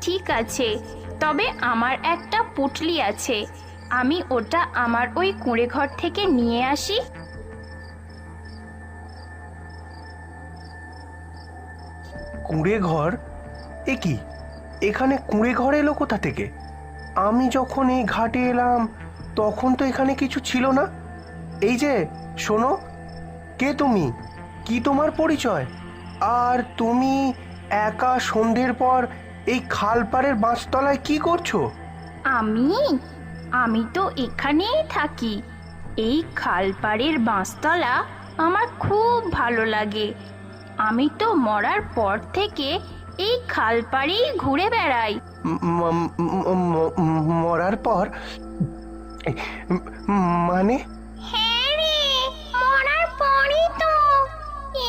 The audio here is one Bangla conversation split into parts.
ঠিক আছে, তবে আমার একটা পুঁটলি আছে, আমি ওটা আমার ওই কুঁড়ে ঘর থেকে নিয়ে আসি। কুঁড়ে ঘর? এ কি, এখানে কুঁড়ে ঘর এলো কোথা থেকে? আমি যখন এই ঘাটে এলাম তখন তো এখানে কিছু ছিল না। এই যে শোনো, কে তুমি? কি তোমার পরিচয়? আর তুমি একা সন্ধ্যের পর এই খালপাড়ের বাঁশতলায় কি করছো? আমি আমি তো এখানেই থাকি। এই খালপাড়ের বাঁশতলা আমার খুব ভালো লাগে। আমি তো মরার পর থেকে এই খালপাড়েই ঘুরে বেড়াই। মরার পর? মানে? হ্যাঁ রে, মরার পরই তো।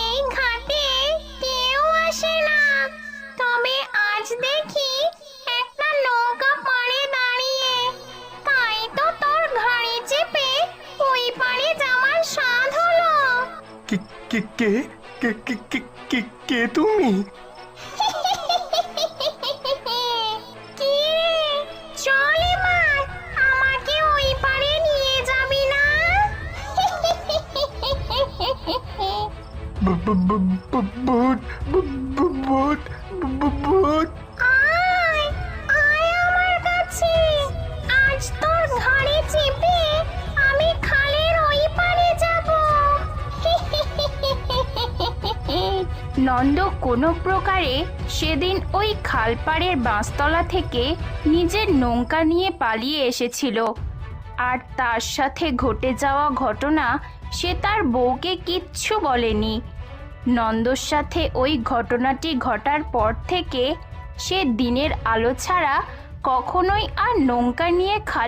এই ঘাটে কেউ আসে না, তবে আজ দেখি একটা নৌকা পাড়ে দাঁড়িয়ে। তাই তো তোর ঘাড়ে চেপে ওই পাড়ে যাওয়ার স্বাদ হলো। কে কে কে কে কে কে কে কে তুমি? কি রে, চল এবার, আমাকে ওই পাড়ে নিয়ে যাবি না? ভূত, ভূত, ভূত। আয় আয় আমার কাছে, আজ তোর ঘাড়ে চেপে আমি খালের ওই পাড়ে যাব। নন্দ কোনো প্রকারে সেদিন ওই খালপাড়ের বাঁশতলা থেকে নিজের নৌকা নিয়ে পালিয়ে এসেছিল। আর তার সাথে ঘটে যাওয়া ঘটনা সে তার বউকে কিচ্ছু বলেনি। নন্দর সাথে ওই ঘটনাটি ঘটার পর থেকে সে দিনের আলো ছাড়া কখনোই আর নৌকা নিয়ে খাল